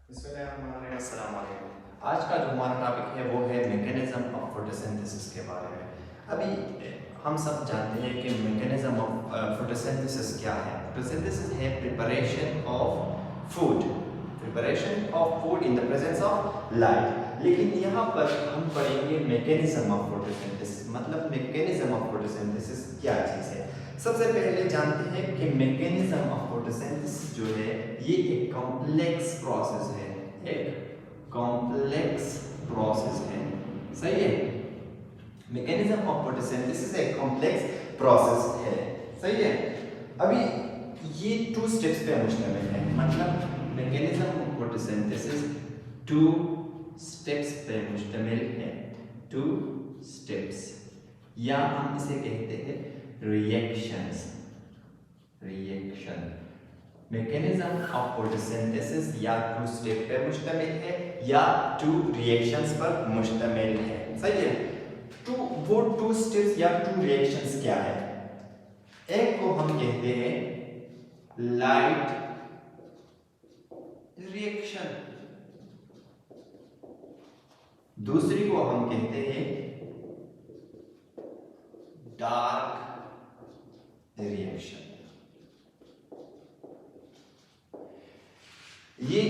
अस्सलाम वालेकुम। आज का जो हमारा टॉपिक है वो है मैकेनिज्म ऑफ फोटोसिंथेसिस के बारे में। अभी हम सब जानते हैं कि मैकेनिज्म ऑफ फोटोसिंथेसिस क्या है। फोटोसिंथेसिस है preparation of food in the presence of light. लेकिन यहाँ पर हम पढ़ेंगे मैकेनिज्म ऑफ फोटोसिंथेसिस, मतलब मैकेनिज्म ऑफ फोटोसिंथेसिस क्या चीज़ है। सबसे पहले जानते हैं कि मैकेनिज्म ऑफ फोटोसिंथेसिस जो है ये एक कॉम्प्लेक्स प्रोसेस है, एक कॉम्प्लेक्स प्रोसेस है। सही है, मैकेनिज्म ऑफ फोटोसिंथेसिस एक कॉम्प्लेक्स प्रोसेस है। सही है। अभी ये 2 स्टेप्स पे मुश्तमिल है, मतलब मैकेनिज्म ऑफ फोटोसिंथेसिस 2 स्टेप्स पे मुश्तमिल है। 2 स्टेप्स, या हम इसे कहते हैं रिएक्शंस। मैकेनिज्म ऑफ फोटोसिंथेसिस या 2 स्टेप पर मुश्तमिल है या 2 रिएक्शंस पर मुश्तमिल है। सही है। वो 2 स्टेप्स या 2 रिएक्शंस क्या है? एक को हम कहते हैं लाइट रिएक्शन, दूसरी को हम कहते हैं डार्क रिएक्शन। ये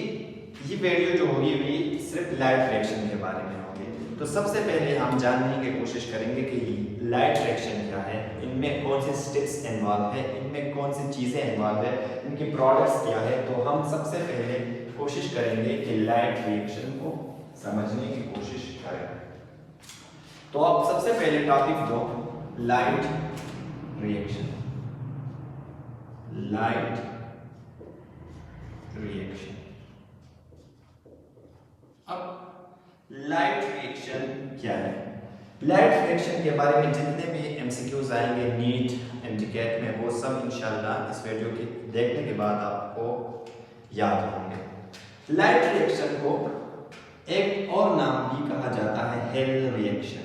वीडियो जो होगी ये सिर्फ लाइट रिएक्शन के बारे में होगी। तो सबसे पहले हम जानने की कोशिश करेंगे कि लाइट रिएक्शन क्या है, इनमें कौन से स्टेप्स इन्वॉल्व है, इनमें कौन सी चीज़ें इन्वॉल्व है, इनकी प्रोडक्ट्स क्या है। तो हम सबसे पहले कोशिश करेंगे कि लाइट रिएक्शन को समझने की कोशिश करें। तो आप सबसे पहले टॉपिक दो लाइट रिएक्शन। अब लाइट रिएक्शन क्या है? लाइट रिएक्शन के बारे में जितने भी एमसीक्यूज आएंगे नीट एमसीक्यू में, वो सब इंशाल्लाह इस वीडियो के देखने के बाद आपको याद होंगे। लाइट रिएक्शन को एक और नाम भी कहा जाता है हेल रिएक्शन।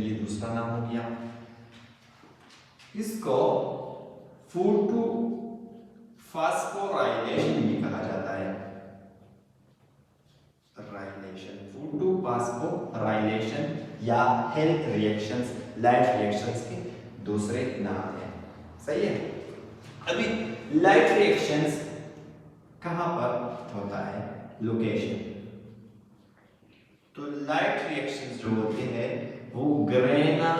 ये दूसरा नाम हो गया। इसको फोटो फास्फोराइलेशन भी कहा जाता है। फोटोफास्फोराइलेशन या हेल रिएक्शंस लाइट रिएक्शंस के दूसरे नाम हैं। सही है। अभी लाइट रिएक्शंस कहां पर होता है? लोकेशन। तो लाइट रिएक्शंस जो होते हैं वो ग्रेना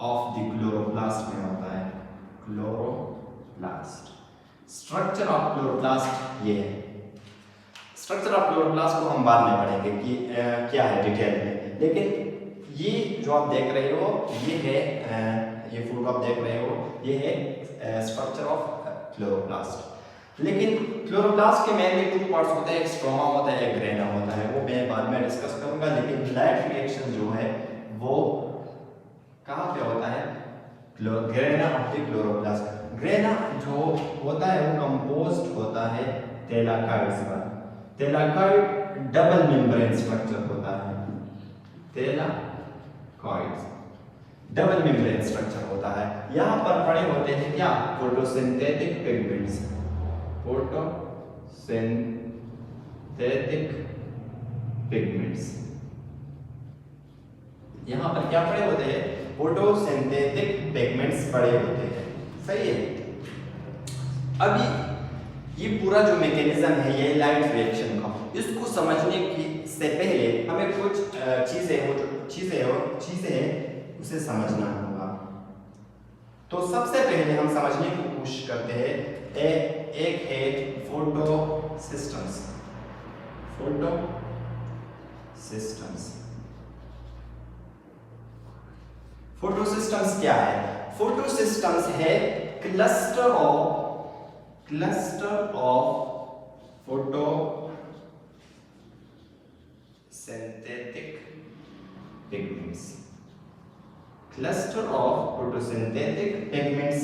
ऑफ द क्लोरोप्लास्ट में होता है। क्लोरोप्लास्ट, स्ट्रक्चर ऑफ क्लोरोप्लास्ट ये है। स्ट्रक्चर ऑफ क्लोरोप्लास्ट को हम बाद में पढ़ेंगे कि क्या है डिटेल में, लेकिन ये जो आप देख रहे हो ये है ये फोटो आप देख रहे हो ये है स्ट्रक्चर ऑफ क्लोरोप्लास्ट। लेकिन क्लोरोप्लास्ट के मेनली 2 पार्ट्स होते हैं, एक स्ट्रोमा होता है, एक ग्रेना होता है, वो मैं बाद में डिस्कस करूंगा। लेकिन लाइट रिएक्शन जो है वो कहाँ पे होता है? Grana of the chloroplast. Grana जो होता है वो कंपोज्ड होता है थैलाकॉइड्स पर। थैलाकॉइड डबल मेम्ब्रेन स्ट्रक्चर होता है। थैलाकॉइड्स डबल मेम्ब्रेन स्ट्रक्चर होता है। यहाँ पर पड़े होते हैं क्या? Photosynthetic pigments. यहाँ पर क्या पड़े होते हैं? फोटोसिंथेटिक पिगमेंट्स पड़े होते हैं। सही है। अभी ये पूरा जो मैकेनिज्म है ये लाइट रिएक्शन का, इसको समझने की से पहले हमें कुछ चीजें हैं उसे समझना होगा। तो सबसे पहले हम समझने की कोशिश करते हैं एक है फोटो सिस्टम्स। फोटो सिस्टम्स क्या है? फोटो सिस्टम्स है cluster of photo synthetic pigments. Cluster of photosynthetic pigments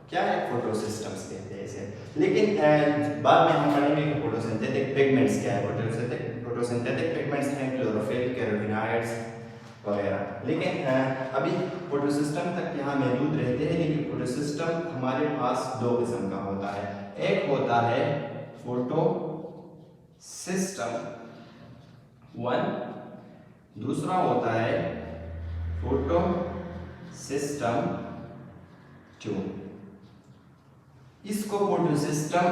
क्या है? फोटो सिस्टम्स कहते हैं इसे। लेकिन बाद में हम पढ़ेंगे कि फोटोसिंथेटिक पिगमेंट्स क्या है। फोटोसिंथेटिक पिगमेंट्स हैं क्लोरोफिल, कैरोटीनॉइड्स वगैरह। लेकिन अभी फोटोसिस्टम तक यहाँ महदूद रहते हैं, लेकिन फोटोसिस्टम हमारे पास दो किस्म का होता है। एक होता है फोटो सिस्टम 1, दूसरा होता है फोटो सिस्टम 2। इसको फोटो सिस्टम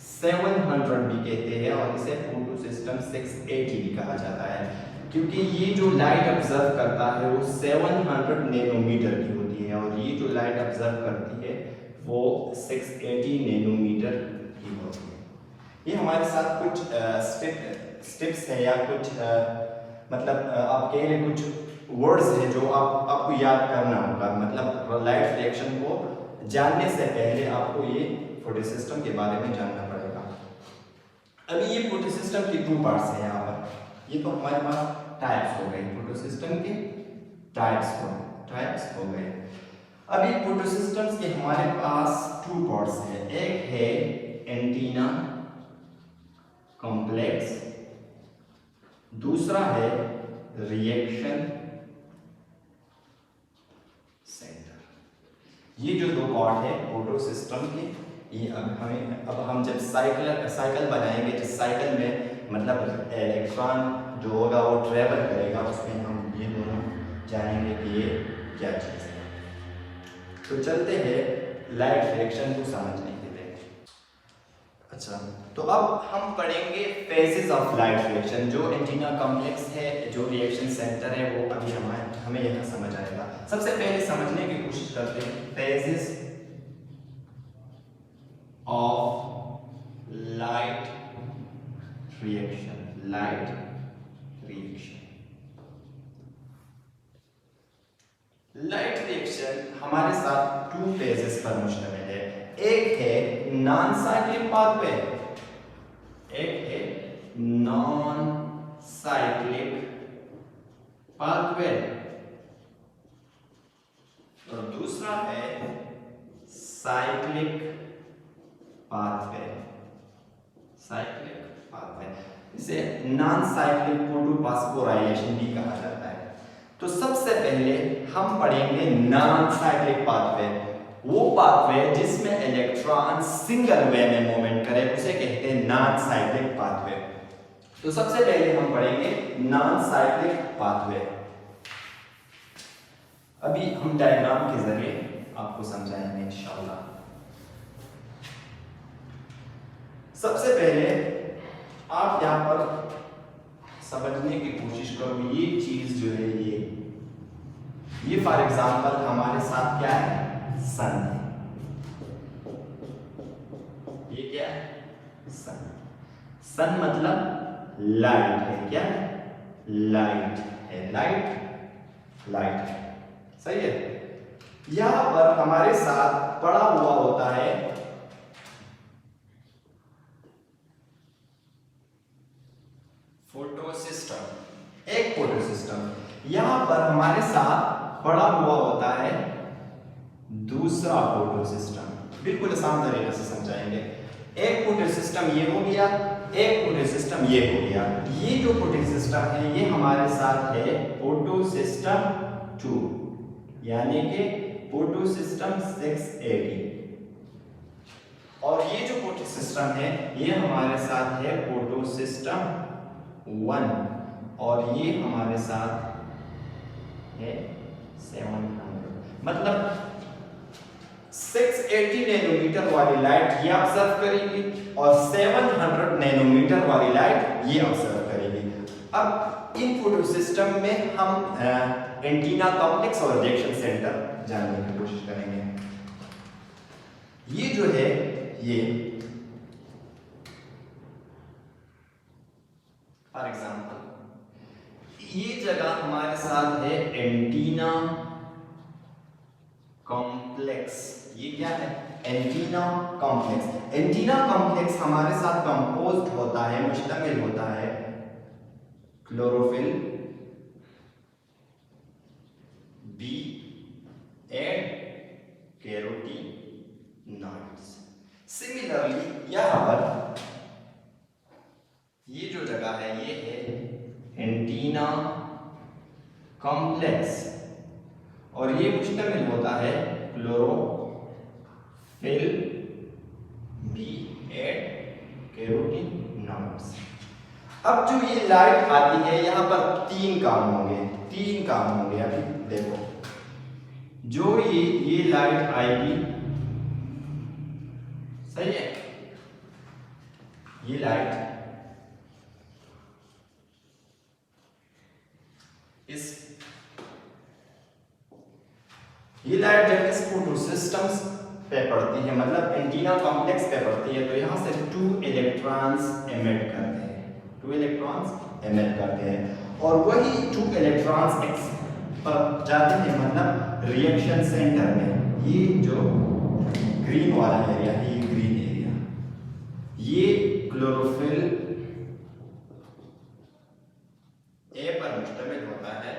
700 भी कहते हैं और इसे फोटो सिस्टम 680 भी कहा जाता है, क्योंकि ये जो लाइट ऑब्जर्व करता है वो 700 नैनोमीटर की होती है और ये जो लाइट ऑब्जर्व करती है वो 680 नैनोमीटर की होती है। ये हमारे साथ कुछ स्टेप्स है या कुछ मतलब आप कह रहे कुछ वर्ड्स है जो आपको याद करना होगा। मतलब लाइट रिएक्शन को जानने से पहले आपको ये फोटो सिस्टम के बारे में जानना पड़ेगा। अभी ये फोटो सिस्टम के 2 पार्ट्स है यहाँ पर। ये तो हमारे पास टाइप्स हो गए, फोटो सिस्टम के टाइप्स हो गए। अभी फोटो सिस्टम्स के हमारे पास 2 पार्ट्स है। एक है एंटीना कॉम्प्लेक्स, दूसरा है रिएक्शन सेंटर। ये जो 2 पार्ट है फोटो सिस्टम के, ये अब हम जब साइकिल बनाएंगे, जिस साइकिल में मतलब इलेक्ट्रॉन जो होगा वो ट्रेवल करेगा, उसमें हम ये दोनों जानेंगे कि ये क्या चीज़ है। तो चलते हैं लाइट रिएक्शन को समझने के लिए। अच्छा, तो अब हम पढ़ेंगे फेजेस ऑफ लाइट रिएक्शन। जो एंटीना कॉम्प्लेक्स है, जो रिएक्शन सेंटर है, वो अभी हमें यहाँ समझ आएगा। सबसे पहले समझने की कोशिश करते हैं phases of light reaction. Light reaction हमारे साथ 2 फेजेस पर मुश्तमिल है। एक है नॉन साइक्लिक पाथवे, और दूसरा है साइक्लिक पाथवे। इसे नॉन साइक्लिक फोटोफॉस्फोराइलेशन भी कहा जाता है। तो सबसे पहले हम पढ़ेंगे नॉन साइक्लिक पाथवे। वो पाथवे जिसमें इलेक्ट्रॉन सिंगल वे में मूवमेंट करे उसे कहते हैं नॉन साइक्लिक पाथवे। तो सबसे पहले हम पढ़ेंगे नॉन साइक्लिक पाथवे। अभी हम डायग्राम के जरिए आपको समझाएंगे इंशाअल्लाह। सबसे पहले आप यहां पर समझने की कोशिश करो, ये चीज जो है ये फॉर एग्जांपल हमारे साथ क्या है, सन है। ये क्या है, सन मतलब लाइट है। क्या है, लाइट है। लाइट सही है। यहां पर हमारे साथ पड़ा हुआ होता है फोटो सिस्टम। एक फोटो सिस्टम, यहां पर हमारे साथ पड़ा हुआ होता है दूसरा फोटो सिस्टम। बिल्कुल आसान तरीके से समझाएंगे। एक फोटो सिस्टम ये हो गया, एक फोटो सिस्टम ये हो गया। ये जो फोटो सिस्टम है ये हमारे साथ है फोटो सिस्टम 2, यानी कि फोटो सिस्टम 680। और ये जो फोटो सिस्टम है ये हमारे साथ है फोटो सिस्टम 1 और ये हमारे साथ है 700। मतलब 680 नैनोमीटर वाली लाइट ये ऑब्जर्व करेगी और 700 नैनोमीटर वाली लाइट ये ऑब्जर्व करेगी। अब इन फोटो सिस्टम में हम एंटीना कॉम्प्लेक्स और रिएक्शन सेंटर जानने की कोशिश करेंगे। ये जो है ये फॉर एग्जाम्पल ये जगह हमारे साथ है एंटीना कॉम्प्लेक्स। ये क्या है, एंटीना कॉम्प्लेक्स। एंटीना कॉम्प्लेक्स हमारे साथ कंपोज्ड होता है, मुश्तमिल होता है chlorophyll b and carotenoids. Similarly यहां पर ये जो जगह है ये है एंटीना कॉम्प्लेक्स और ये मुश्तमिल होता है क्लोरोफिल B8 कैरोटीनॉइड्स। अब जो ये लाइट आती है यहाँ पर तीन काम होंगे। अभी देखो, जो ये लाइट आएगी, सही है, ये लाइट जब इस फोटो सिस्टम्स पे पड़ती है, मतलब एंटीना कॉम्प्लेक्स पे पड़ती है, तो यहां से 2 इलेक्ट्रॉन्स एमिट करते हैं और वही 2 इलेक्ट्रॉन्स पर जाते हैं, मतलब रिएक्शन सेंटर में। ये जो ग्रीन वाला एरिया है, ये ग्रीन एरिया, ये क्लोरोफिल ए पर मुश्तमिल होता है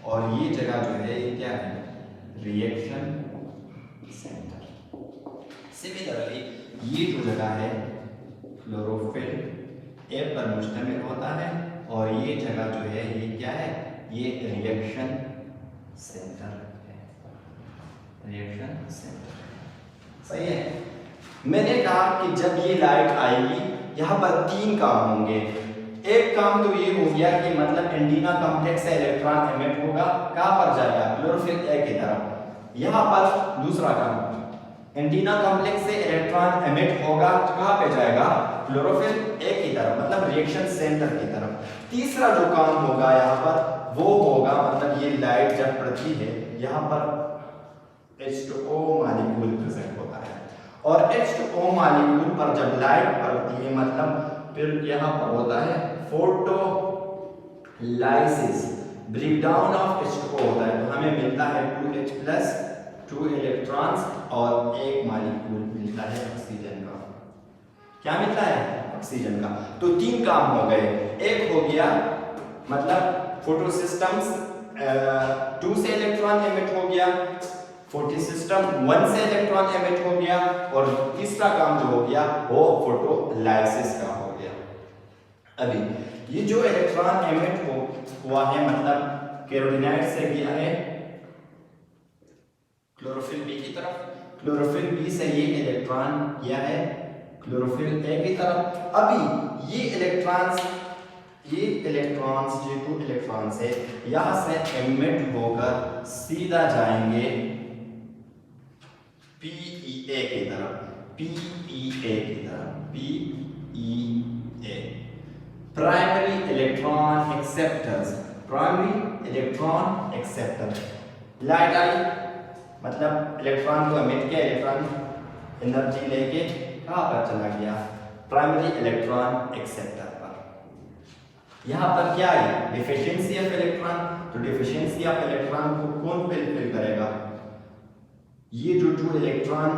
और ये जगह जो है ये क्या है, रिएक्शन सेंटर। सिमिलरली ये जो जगह है क्लोरोफिल ए पर मुश्तमिल होता है और ये जगह जो है ये क्या है, ये रिएक्शन सेंटर है। सही है। मैंने कहा कि जब ये लाइट आएगी यहाँ पर 3 काम होंगे। एक काम तो ये हो गया कि मतलब एंटीना कॉम्प्लेक्स से इलेक्ट्रॉन एमिट होगा, कहां पर जाएगा, क्लोरोफिल ए की तरफ। यहाँ पर दूसरा काम, एंटीना कॉम्प्लेक्स से इलेक्ट्रॉन एमिट होगा, कहां पे जाएगा, क्लोरोफिल ए की तरफ, मतलब रिएक्शन सेंटर की तरफ। तीसरा जो काम होगा यहाँ पर वो होगा, मतलब ये लाइट जब पड़ती है यहाँ पर H2O मॉलिक्यूल प्रेजेंट होता है और H2O मॉलिक्यूल पर जब लाइट पड़ती है, मतलब फिर यहाँ पर होता है फोटोलाइसिस, ब्रेकडाउन ऑफ H2O होता है, तो हमें मिलता है 2H+ 2 इलेक्ट्रॉन्स और एक मॉलिक्यूल मिलता है ऑक्सीजन का। क्या मिलता है, ऑक्सीजन का। तो 3 काम हो गए। एक हो गया मतलब फोटो सिस्टम्स 2 से इलेक्ट्रॉन एमिट हो गया, फोटो सिस्टम 1 से इलेक्ट्रॉन एमिट हो गया और तीसरा काम जो हो गया वो फोटोलाइसिस का हो गया। अभी ये जो इलेक्ट्रॉन एमिट हुआ है, मतलब कैरोटीनॉइड से गया है क्लोरोफिल बी की तरफ, क्लोरोफिल बी से ये इलेक्ट्रॉन गया है क्लोरोफिल ए की तरफ। अभी ये इलेक्ट्रॉन्स ये 2 इलेक्ट्रॉन्स है, यहां से एमिट होकर सीधा जाएंगे PEA की तरफ, PEA primary electron acceptor. Light आई, मतलब इलेक्ट्रॉन को एमिट किया, इलेक्ट्रॉन एनर्जी लेके कहां पर चला गया, प्राइमरी इलेक्ट्रॉन एक्सेप्टर पर। यहां पर क्या है, डिफिशियंसी ऑफ इलेक्ट्रॉन। तो डिफिशियंसी ऑफ इलेक्ट्रॉन को कौन फिल करेगा, ये जो 2 इलेक्ट्रॉन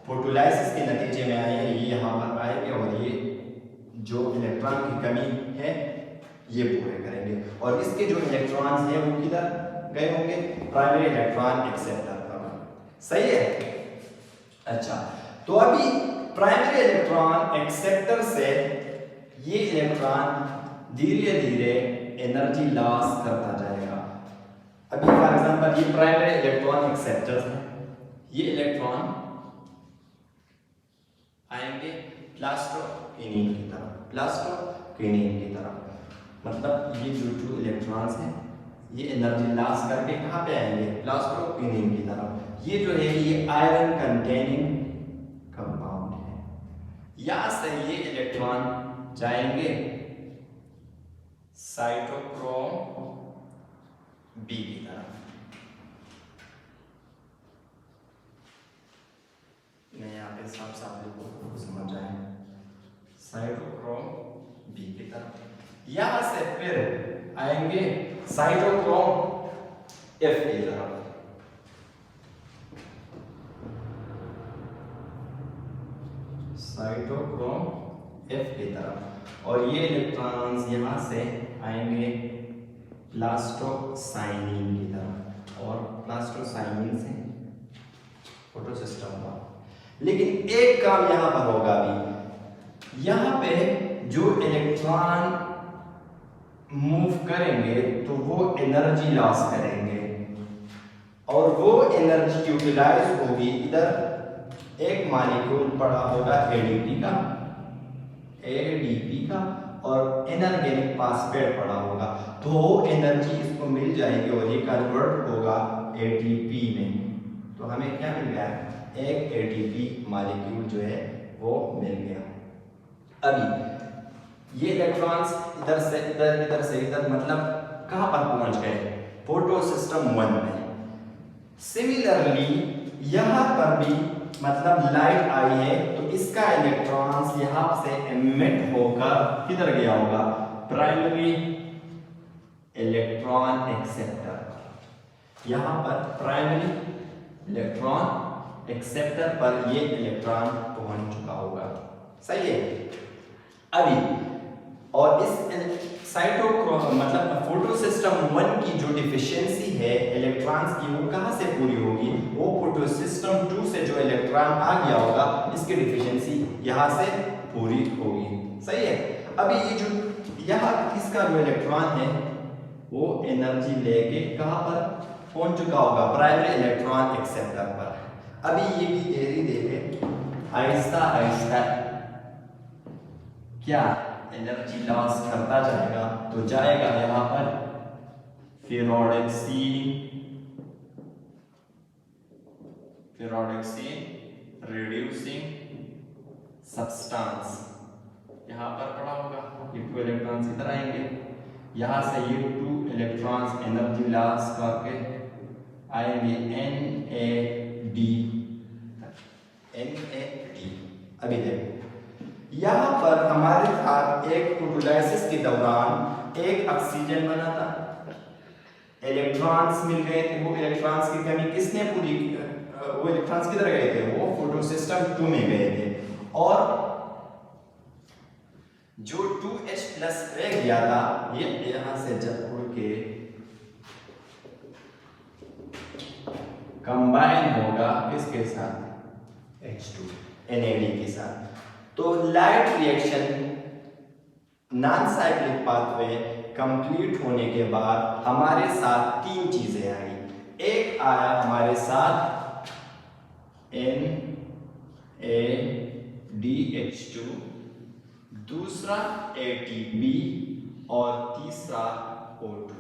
फोटोलाइसिस के नतीजे में आए हैं, ये यहाँ पर आएंगे और ये जो इलेक्ट्रॉन की कमी है ये पूरे करेंगे और इसके जो इलेक्ट्रॉन्स हैं वो किधर गए होंगे, प्राइमरी इलेक्ट्रॉन एक्सेप्टर पर। सही है। अच्छा, तो अभी प्राइमरी इलेक्ट्रॉन एक्सेप्टर से ये इलेक्ट्रॉन धीरे धीरे एनर्जी लॉस करता जाएगा। अभी फॉर एग्जांपल ये प्राइमरी इलेक्ट्रॉन एक्सेप्टर्स हैं, ये इलेक्ट्रॉन आएंगे प्लास्टोक्विनीन की तरफ, मतलब ये जो 2 इलेक्ट्रॉन्स हैं ये एनर्जी लॉस करके कहां पे आएंगे, प्लास्टोक्विनीन की तरफ। ये जो है ये आयरन कंटेनिंग कंपाउंड है। यहां से ये इलेक्ट्रॉन जाएंगे साइटोक्रोम बी की तरफ। मैं यहाँ पे साफ लिखूं तो समझ जाए, साइटोक्रोम बी की तरफ। यहां से फिर आएंगे साइटोक्रोम एफ की तरफ। साइटोक्रोम एफ की तरफ और ये इलेक्ट्रॉन्स यहां से आएंगे प्लास्टोसाइनिन की तरफ और प्लास्टोसाइनिन से फोटोसिस्टम हुआ। लेकिन एक काम यहां पर होगा, भी यहां पे जो इलेक्ट्रॉन मूव करेंगे तो वो एनर्जी लॉस करेंगे और वो एनर्जी यूटिलाइज होगी। इधर एक मॉलिक्यूल पड़ा होगा एडीपी का और इनऑर्गेनिक फॉस्फेट पड़ा होगा, तो वो एनर्जी इसको मिल जाएगी और ये कन्वर्ट होगा एटीपी में। तो हमें क्या मिल गया, एक एटीपी मॉलिक्यूल जो है वो मिल गया। अभी ये इलेक्ट्रॉन्स इधर से इधर, इधर से इधर, मतलब कहां पर पहुंच गए, फोटो सिस्टम 1 में। सिमिलरली यहां पर भी मतलब लाइट आई है तो इसका इलेक्ट्रॉन्स यहां से एमिट होकर किधर गया होगा, प्राइमरी इलेक्ट्रॉन एक्सेप्टर। यहां पर प्राइमरी इलेक्ट्रॉन एक्सेप्टर पर ये इलेक्ट्रॉन पहुंच चुका होगा, सही है। अभी और इस मतलब फोटो सिस्टम 1 की जो डिफिशियंसी है इलेक्ट्रॉन्स की, वो कहां से पूरी होगी, वो फोटो सिस्टम 2 से जो इलेक्ट्रॉन आ गया होगा इसकी डिफिशियंसी यहां से पूरी होगी, सही है। अभी ये जो यहां इसका जो इलेक्ट्रॉन है वो एनर्जी लेके कहां पर पहुंच चुका होगा, प्राइमरी इलेक्ट्रॉन एक्सेप्टर पर। अभी ये भी धीरे धीरे आहिस्ता आहिस्ता क्या एनर्जी लॉस करता जाएगा, तो जाएगा यहां पर फेरोडेक्सीन रिड्यूसिंग सब्सटेंस यहां पर पड़ा होगा। ये 2 इलेक्ट्रॉन्स इधर आएंगे, यहां से ये 2 इलेक्ट्रॉन्स एनर्जी लॉस करके आएंगे NAD। अभी देखो यहां पर हमारे साथ एक फोटोलाइसिस के दौरान एक ऑक्सीजन बना था, इलेक्ट्रॉन्स मिल गए थे। वो इलेक्ट्रॉन्स की कमी किसने पूरी की, वो इलेक्ट्रॉन्स किधर गए थे, वो फोटो सिस्टम 2 में गए थे। और जो 2H+ रह गया था ये यहां से जब उड़ के कंबाइन होगा किसके साथ, H2 NAD के साथ। तो light reaction non cyclic pathway complete होने के बाद हमारे साथ 3 चीजें आई। एक आया हमारे साथ NADH2, दूसरा ATP और तीसरा O2।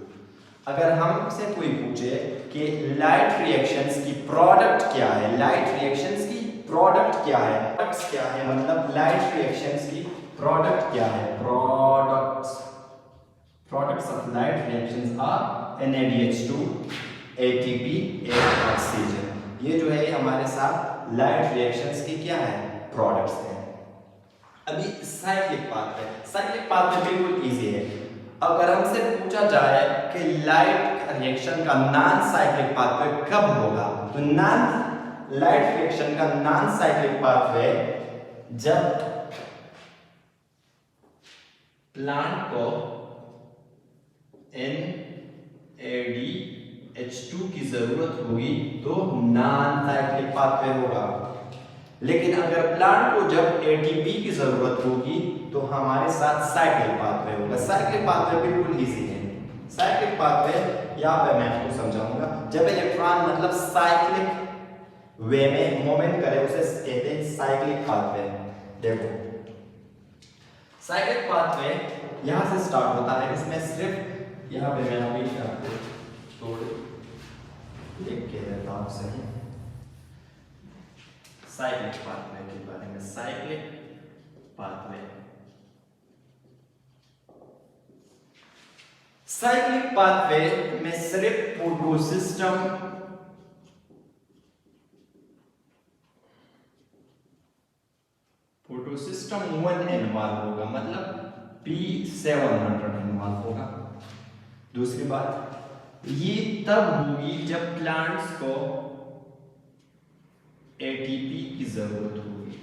अगर हमसे कोई पूछे कि लाइट रिएक्शंस की प्रोडक्ट क्या है, लाइट रिएक्शंस की प्रोडक्ट क्या है, प्रोडक्ट्स क्या है, मतलब लाइट रिएक्शंस की प्रोडक्ट क्या है, products of light reactions are NADH2, ATP और ऑक्सीजन। ये जो है हमारे साथ लाइट रिएक्शंस की क्या है, प्रोडक्ट्स हैं। अभी साइक्लिक पाथवे बिल्कुल इजी है। अगर हमसे पूछा जाए कि लाइट रिएक्शन का नॉन साइक्लिक पाथवे कब होगा, तो लाइट रिएक्शन का नॉन साइक्लिक पाथवे जब प्लांट को NADH2 की जरूरत होगी तो नॉन साइक्लिक पाथवे होगा। लेकिन अगर प्लांट को जब ATP की जरूरत होगी तो हमारे साथ साइक्लिक पाथवे होगा। साइक्लिक पाथवे बिल्कुल इजी है। साइक्लिक पाथवे यहाँ पे मैं आपको समझाऊंगा। जब इलेक्ट्रॉन मतलब साइक्लिक वे में मूवमेंट करे उसे कहते हैं साइक्लिक पाथवे। देखो साइक्लिक पाथवे यहां से स्टार्ट होता है, इसमें सिर्फ यहां पे मैं अभी आपको थोड़े लिख के देता हूं सही साइक्लिक पाथवे के बारे में। साइक्लिक पाथवे में सिर्फ फोटो सिस्टम 1 इन्वॉल्व होगा, मतलब P700 इन्वॉल्व होगा। दूसरी बात ये तब होगी जब प्लांट्स को ATP की जरूरत होगी,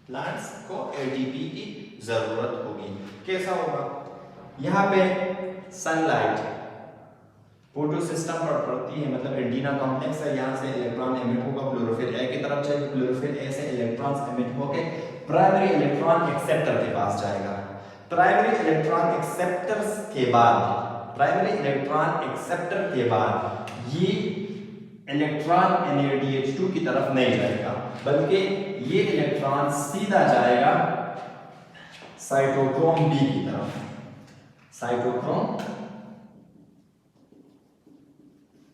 प्लांट्स को ATP की जरूरत होगी। कैसा होगा, यहाँ पे सनलाइट फोटो सिस्टम पर पड़ती है, मतलब एंटीना कॉम्प्लेक्स है, यहाँ से इलेक्ट्रॉन एमिट होगा क्लोरोफिल ए की तरफ जाएगा, क्लोरोफिल ए से इलेक्ट्रॉन्स एमिट होकर प्राइमरी इलेक्ट्रॉन एक्सेप्टर के पास जाएगा। प्राइमरी इलेक्ट्रॉन एक्सेप्टर्स के बाद, प्राइमरी इलेक्ट्रॉन एक्सेप्टर के बाद ये इलेक्ट्रॉन NaDH2 की तरफ नहीं जाएगा, बल्कि ये इलेक्ट्रॉन सीधा जाएगा साइटोक्रोम बी की तरफ। साइटोक्रोम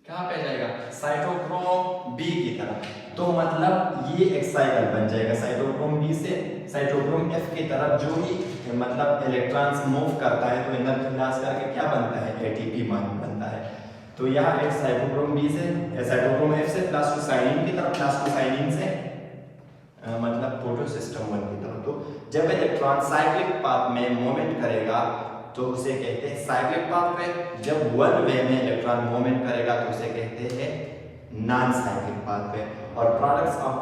कहां पे जाएगा? साइटोक्रोम बी की तरफ। तो मतलब ये एक साइकिल बन जाएगा साइटोक्रोम बी से साइटोक्रोम एफ की तरफ। जो ही मतलब इलेक्ट्रॉन्स मूव करता है तो इनर खिलास करके क्या बनता है? ATP बनता है। तो यहाँ एक साइटोक्रोम बी से, साइटोक्रोम एफ से प्लास्टोसाइनिन की तरफ, प्लास्टोसाइनिन से मतलब फोटोसिस्टम 1 की तरफ। तो जब इलेक्ट्रॉन साइक्लिक पाथ में मूवमेंट करेगा तो उसे कहते हैं साइक्लिक पाथवे। जब वन वे में इलेक्ट्रॉन मूवमेंट करेगा तो उसे कहते हैं नॉन साइक्लिक पाथवे। और प्रोडक्ट्स ऑफ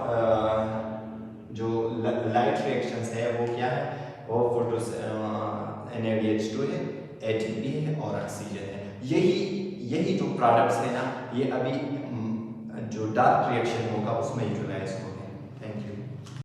जो लाइट रिएक्शंस है वो क्या है? वो फोटो NaDH2 है, ATP है और ऑक्सीजन है। यही जो प्रोडक्ट्स है ना, ये अभी जो डार्क रिएक्शन होगा उसमें यूटिलाइज